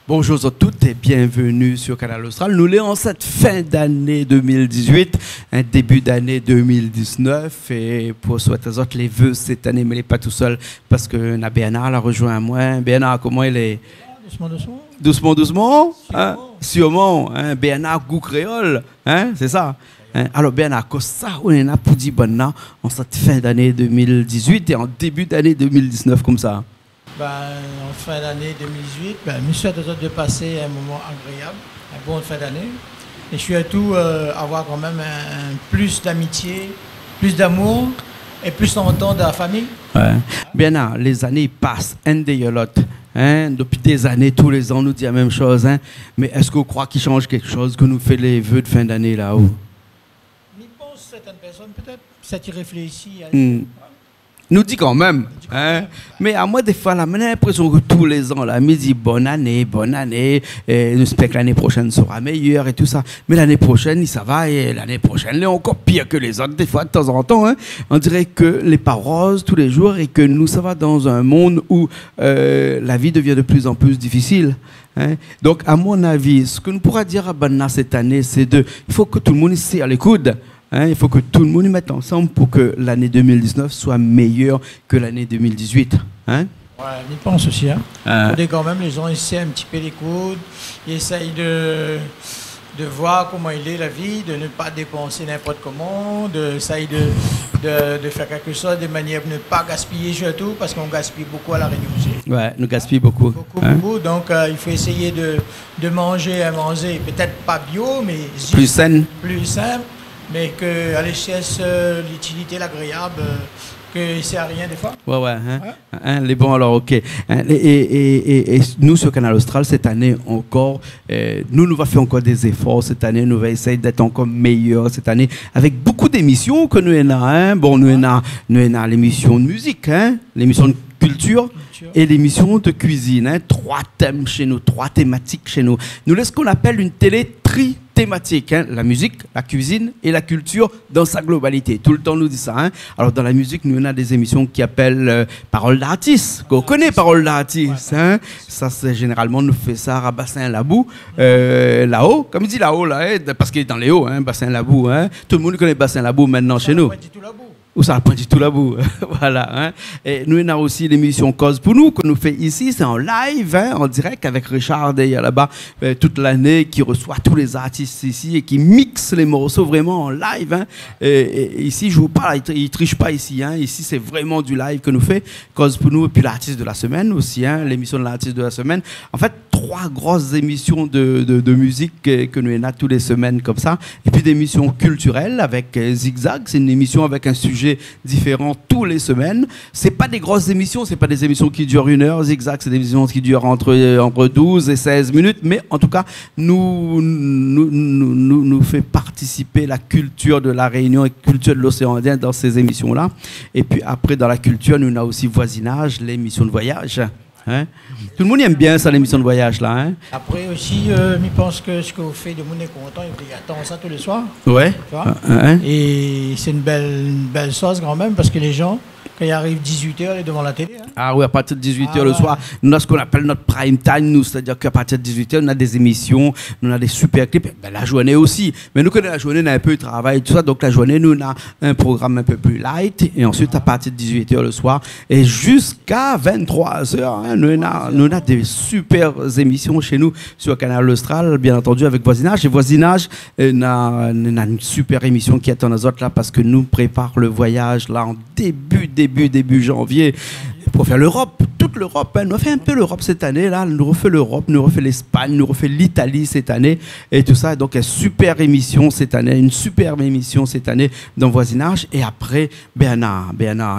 Bonjour à toutes et bienvenue sur Canal Austral. Nous sommes en cette fin d'année 2018, un début d'année 2019. Et pour souhaiter aux autres les vœux cette année, mais il n'est pas tout seul parce que Bernard l'a rejoint moi. Bernard, comment il est? Doucement, doucement. Doucement, doucement. Sûrement. Bernard goût créole. C'est ça. Alors Bernard, qu'est-ce ça on est là pour dire bonne en cette fin d'année 2018 et en début d'année 2019 comme ça? En fin d'année 2018, je souhaite de passer un moment agréable, un bon fin d'année. Et je souhaite tout avoir quand même un plus d'amitié, plus d'amour et plus d'entente de la famille. Ouais. Bernard, les années passent, un des l'autre. Depuis des années, tous les ans, on nous dit la même chose. Mais est-ce qu'on croit qu'il change quelque chose, que nous fait les vœux de fin d'année là-haut? Je pense que certaines personnes, peut-être, ça y réfléchit. Nous dit quand même. Mais à moi, des fois, là, j'ai l'impression que tous les ans, là, me dit bonne année, et j'espère que l'année prochaine sera meilleure et tout ça. Mais l'année prochaine, ça va, et l'année prochaine, elle est encore pire que les autres, des fois, de temps en temps. On dirait que les pas roses tous les jours et que nous, ça va dans un monde où la vie devient de plus en plus difficile. Donc, à mon avis, ce que nous pourra dire à Banna cette année, c'est il faut que tout le monde serre les coudes. Il faut que tout le monde y mette ensemble pour que l'année 2019 soit meilleure que l'année 2018. Ouais, je pense aussi. Quand même, les gens essaient un petit peu les coudes, ils essayent de voir comment il est la vie, de ne pas dépenser n'importe comment, d'essayer de faire quelque chose de manière de ne pas gaspiller surtout, parce qu'on gaspille beaucoup à La Réunion aussi. Ouais, nous gaspillons beaucoup. Beaucoup. Donc il faut essayer de manger peut-être pas bio, mais juste plus sain. Plus simple. Mais qu'à l'échelle, l'utilité, l'agréable, que c'est à rien des fois. Ouais. Les bons, alors, ok. Et nous, sur Canal Austral, cette année encore, nous allons faire encore des efforts cette année. Nous allons essayer d'être encore meilleurs cette année, avec beaucoup d'émissions que nous avons. Bon, nous avons l'émission de musique, l'émission de culture et l'émission de cuisine. 3 thèmes chez nous, 3 thématiques chez nous. Nous laissons ce qu'on appelle une télé thématique, la musique, la cuisine et la culture dans sa globalité. Tout le temps, nous dit ça. Alors, dans la musique, nous, on a des émissions qui appellent Paroles d'artistes, qu'on connaît Paroles d'artistes. Ça, c'est généralement, nous fait ça à Bassin-Labou, là-haut, comme il dit là-haut, parce qu'il est dans les hauts, Bassin-Labou. Tout le monde connaît Bassin-Labou maintenant chez nous. Ou ça pas du tout là bout. Voilà. Et nous, on a aussi l'émission Cause pour nous que nous fait ici. C'est en live, en direct avec Richard d'ailleurs là-bas, toute l'année, qui reçoit tous les artistes ici et qui mixe les morceaux vraiment en live. Et ici, je joue pas, il triche pas ici. Ici, c'est vraiment du live que nous fait Cause pour nous. Et puis l'artiste de la semaine aussi, l'émission de l'artiste de la semaine. En fait, 3 grosses émissions de musique que nous avons toutes les semaines comme ça. Et puis des émissions culturelles avec Zigzag. C'est une émission avec un sujet différents tous les semaines. C'est pas des grosses émissions, c'est pas des émissions qui durent 1 heure. Zigzag, c'est des émissions qui durent entre 12 et 16 minutes, mais en tout cas, nous fait participer la culture de la Réunion et la culture de l'océan Indien dans ces émissions-là. Et puis après, dans la culture, nous avons aussi Voisinage, l'émission de voyage. Tout le monde aime bien ça, l'émission de voyage là. Après aussi, je pense que ce que vous faites de monde est content, il attend ça tous les soirs. Ouais. Et c'est une belle chose quand même, parce que les gens, quand il arrive 18h, ils sont devant la télé. Ah oui, à partir de 18h le soir, nous avons ce qu'on appelle notre prime time, c'est-à-dire qu'à partir de 18h, on a des émissions, nous avons des super clips, la journée aussi. Mais nous, quand la journée, on a un peu de travail, tout ça, donc la journée, nous, on a un programme un peu plus light, et ensuite, à partir de 18h le soir, et jusqu'à 23h, nous avons des super émissions chez nous sur Canal Austral, bien entendu, avec Voisinage. Et Voisinage, on a une super émission qui attend les autres là, parce que nous préparons le voyage là en début janvier pour faire l'Europe, toute l'Europe. Nous fait un peu l'Europe cette année là, nous refait l'Europe, nous refait l'Espagne, nous refait l'Italie cette année et tout ça. Donc une super émission cette année, une superbe émission cette année dans Voisinage. Et après Bernard,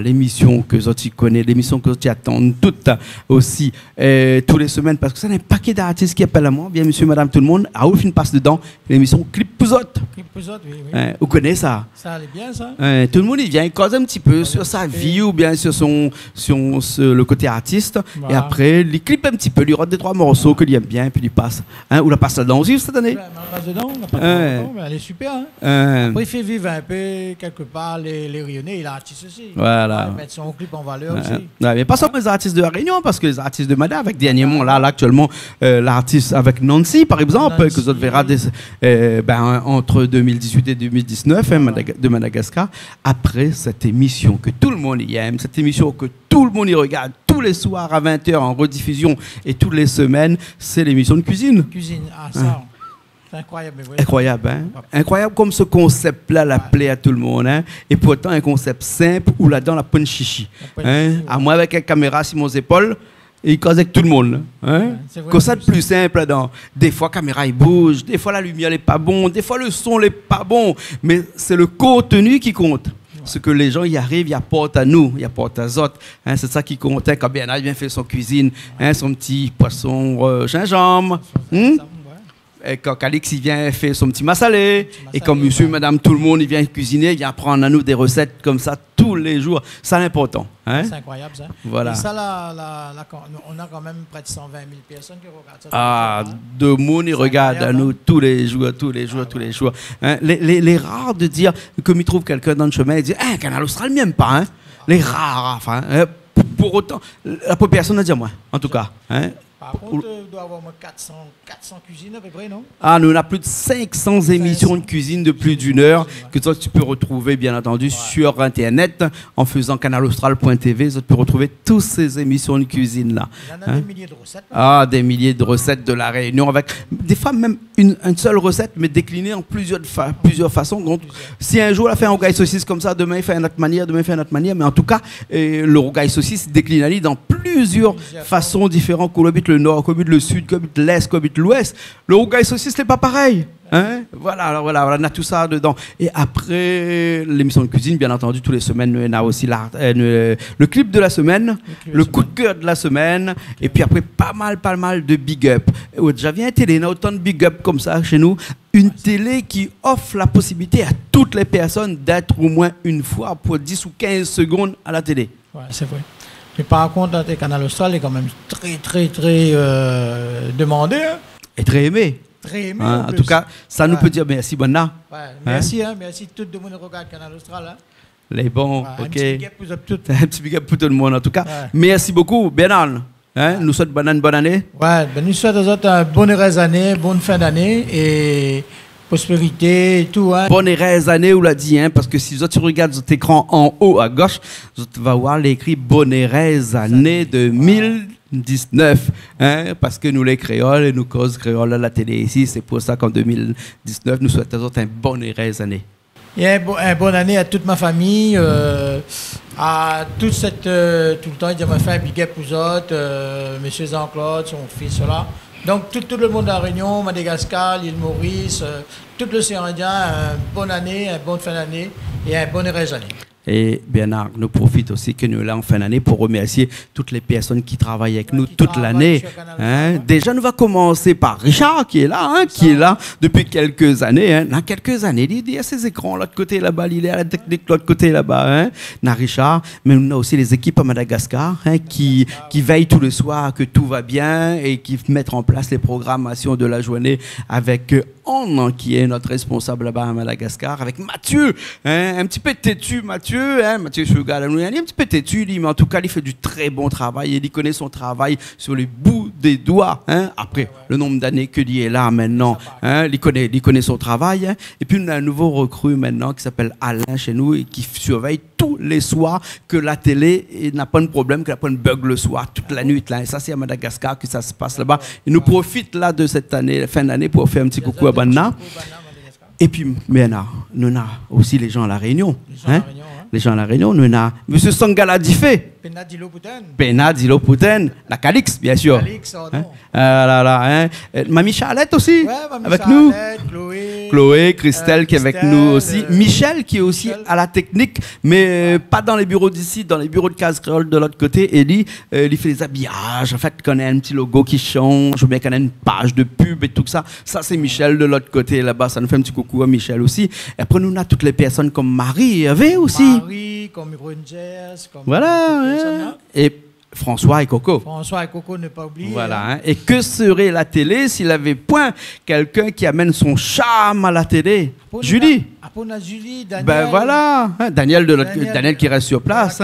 l'émission que tu connais, l'émission que tu attends toutes aussi tous les semaines, parce que ça n'est pas paquet d'artistes qui appellent à moi, bien monsieur, madame, tout le monde, à ouf une passe dedans, l'émission Clip Pouzotte. Pouzotte, oui. Vous connaissez ça? Ça allait bien, ça. Tout le monde il vient, il cause un petit peu sur sa vie ou bien sur le côté artiste. Voilà. Et après, il clip un petit peu, il rote des 3 morceaux qu'il aime bien, puis il passe. Ou la passe là-dedans aussi cette année? La passe dedans, mais elle est super. Après, il fait vivre un peu quelque part les Rionnais, il est artiste aussi. Voilà. Il met son clip en valeur aussi. Mais pas seulement les artistes de la Réunion, parce que les artistes de Mada, avec dernièrement, là actuellement, l'artiste avec Nancy, par exemple, Nancy, que vous verrez entre 2018 et 2019, de Madagascar, après cette émission que tout le monde y aime, cette émission que tout le monde y regarde tous les soirs à 20h en rediffusion et toutes les semaines, c'est l'émission de cuisine. Cuisine, ça. C'est incroyable. Oui. Incroyable, hein? Incroyable comme ce concept-là la plaît à tout le monde. Hein? Et pourtant, un concept simple où là-dedans, la pointe chichi. À moi, avec une caméra sur mes épaules, et il cause avec tout le monde. Hein? Comme ça, de plus simple là-dedans. Des fois, la caméra il bouge, des fois, la lumière n'est pas bon, des fois, le son n'est pas bon. Mais c'est le contenu qui compte. Ce que les gens y arrivent, ils apportent à nous, ils apportent à autres. Hein, c'est ça qui compte. Quand Bernard vient faire son cuisine, son petit poisson gingembre. Et quand Calix il vient faire son petit massalé, et quand monsieur, madame, tout le monde il vient cuisiner, il vient prendre à nous des recettes comme ça tous les jours. Ça, c'est important. Hein? C'est incroyable, ça. Voilà. Et ça, on a quand même près de 120 000 personnes qui regardent ça. Ah, de monde, ils regardent à nous tous les jours. Hein? Les rares de dire, comme ils trouvent quelqu'un dans le chemin, ils disent, Canal Austral, même pas. Hein? Les rares, enfin. Pour autant, la population ne dit moi, en tout cas. Hein? Par contre, il doit y avoir 400 cuisines à peu près, non? Ah, nous, on a plus de 500 émissions de cuisine de plus d'1 heure que toi, tu peux retrouver, bien entendu, sur Internet en faisant canalaustral.tv. Tu peux retrouver toutes ces émissions de cuisine-là. Il y en a des milliers de recettes. Ah, des milliers de recettes de la Réunion, avec des fois même une seule recette, mais déclinée en plusieurs façons. Donc, si un jour, on a fait un rougail saucisse comme ça, demain, il fait une autre manière, mais en tout cas, le rougail saucisse décline dans plusieurs façons différentes. Qu'on habite le nord, qu'on habite le sud, qu'on habite l'est, qu'on habite l'ouest. Le rougail saucisse n'est pas pareil. Hein? Voilà, on a tout ça dedans. Et après l'émission de cuisine, bien entendu, toutes les semaines, on a aussi le clip de la semaine, le coup de cœur de la semaine, et puis après pas mal de big up. J'avais une télé, autant de big up comme ça chez nous, une télé qui offre la possibilité à toutes les personnes d'être au moins une fois pour 10 ou 15 secondes à la télé. Ouais, c'est vrai. Mais par contre, le Canal Austral est quand même très demandé. Hein? Et très aimé. Très aimé. En tout cas, ça nous peut dire merci, Bonna. Merci, merci tout le monde regarde Canal Austral. Hein? Les bons, ok. Un petit big up pour tout. Un petit big up pour tout le monde, en tout cas. Merci beaucoup, Bernard. Hein? Nous souhaitons bonne année. Nous souhaitons aux autres une bonne heureuse année, bonne fin d'année et prospérité et tout. Hein. Bonne heureuse année, on l'a dit, hein, parce que si tu regardes votre écran en haut à gauche, tu vas voir l'écrit bonne heureuse année 2019, hein, parce que nous les créoles et nous causes créoles à la télé ici, c'est pour ça qu'en 2019 nous souhaitons aux autres une bonne heureuse année. Et une bonne année à toute ma famille, à toute cette, tout le temps, il m'a fait un big up aux autres, monsieur Jean-Claude, son fils, là. Donc tout le monde de la Réunion, Madagascar, l'île Maurice, tout l'océan Indien, une bonne année, une bonne fin d'année et une bonne heureuse année. Et Bernard nous profite aussi que nous là en fin d'année pour remercier toutes les personnes qui travaillent avec nous toute l'année. Hein? Déjà, nous va commencer par Richard qui est là, qui est là depuis quelques années. Hein? Dans quelques années, il y a ces écrans de l'autre côté là-bas, il est à la technique de l'autre côté là-bas. Hein? Dans Richard, mais nous avons aussi les équipes à Madagascar qui veillent tous les soirs que tout va bien et qui mettent en place les programmations de la journée avec Anne qui est notre responsable là-bas à Madagascar, avec Mathieu, hein? Un petit peu têtu Mathieu. Mathieu Sugar, il est un petit peu têtu, mais en tout cas, il fait du très bon travail et il connaît son travail sur les bouts des doigts. Hein. Après, le nombre d'années qu'il est là maintenant, hein, il connaît son travail. Hein. Et puis, on a un nouveau recrue maintenant qui s'appelle Alain chez nous et qui surveille tous les soirs que la télé n'a pas de problème, qu'elle n'a pas de bug le soir, toute la nuit. Là. Et ça, c'est à Madagascar que ça se passe là-bas. Il nous profite là de cette année, fin d'année, pour faire un petit coucou à Banna. Et puis, maintenant, nous avons aussi les gens à La Réunion. Les gens à La Réunion, nous avons M. Sangala Difé. Penadilo Pouten. La Calix, bien sûr. Calix, Mamie Mamie Charlotte aussi. Ouais, Mamie avec Charlotte, nous. Chloé. Chloé, Christelle qui est avec nous aussi, Michel qui est aussi à la technique, mais pas dans les bureaux d'ici, dans les bureaux de Case Créole de l'autre côté. Elie, il fait les habillages, en fait, qu'on a un petit logo qui change, ou bien qu'on a une page de pub et tout ça. Ça, c'est Michel de l'autre côté là-bas. Ça nous fait un petit coucou à Michel aussi. Et après, nous, on a toutes les personnes comme Marie et Hervé aussi. Marie, comme Rangers, comme. Voilà. Et François et Coco. François et Coco, ne pas oublier. Voilà. Hein. Et que serait la télé s'il avait point quelqu'un qui amène son charme à la télé? Julie. Julie, Daniel. Ben voilà. Hein, Daniel qui reste sur place.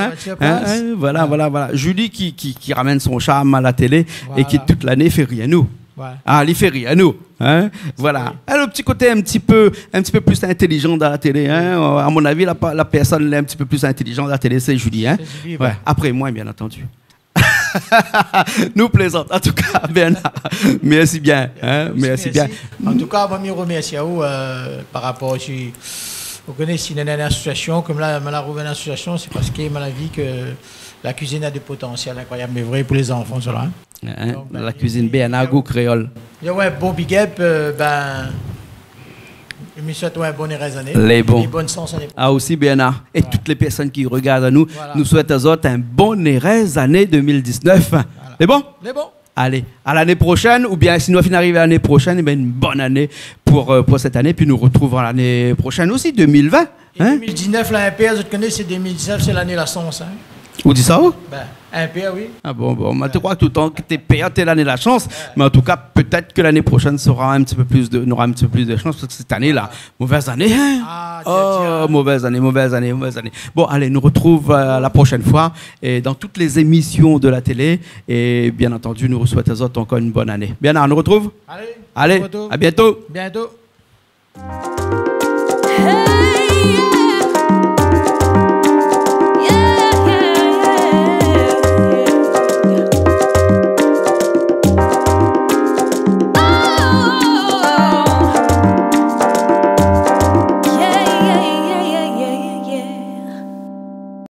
Voilà. Julie qui ramène son charme à la télé et qui toute l'année fait rire nous. Ouais. Ah, il fait rire à nous. Hein? Voilà. Le petit côté un petit peu plus intelligent dans la télé. Hein? À mon avis, la personne un petit peu plus intelligente dans la télé, c'est Julie. Hein? Julie, ouais. Après moi, bien entendu. Nous plaisantons. En tout cas, Bernard, merci bien. Hein? Merci bien. En tout cas, je vous remercie à vous par rapport à... Vous connaissez une association, comme là, je une association, c'est parce que m'a vu que la cuisine a des potentiels incroyables, mais vrai pour les enfants, cela. Hein? Donc, la cuisine Bernard goût créole. Ouais, bon big up, je me souhaite un bon année. Les bons. Bonne chance année. Ah aussi Bernard. Et toutes les personnes qui regardent à nous, nous souhaitons aux autres un bon heureuse année 2019. Voilà. Les bons? Les bons. Allez, à l'année prochaine, ou bien si nous finissons arriver l'année prochaine, eh bien une bonne année pour cette année, puis nous retrouvons l'année prochaine aussi, 2020. Hein? 2019, la MPR, je te connais, c'est 2019, c'est l'année de la chance. Hein? Vous dites ça où? MPR, oui. Ah bon, je te crois que tout le temps que tu es payé, tu l'année de la chance, mais en tout cas, peut-être que l'année prochaine aura un petit peu plus de chance, parce que cette année-là, mauvaise année. Hein? Tiens. Mauvaise année. Bon, allez, nous retrouve la prochaine fois et dans toutes les émissions de la télé. Et bien entendu, nous souhaitons aux autres encore une bonne année. Bien, on nous retrouve? Allez, à bientôt. Bientôt.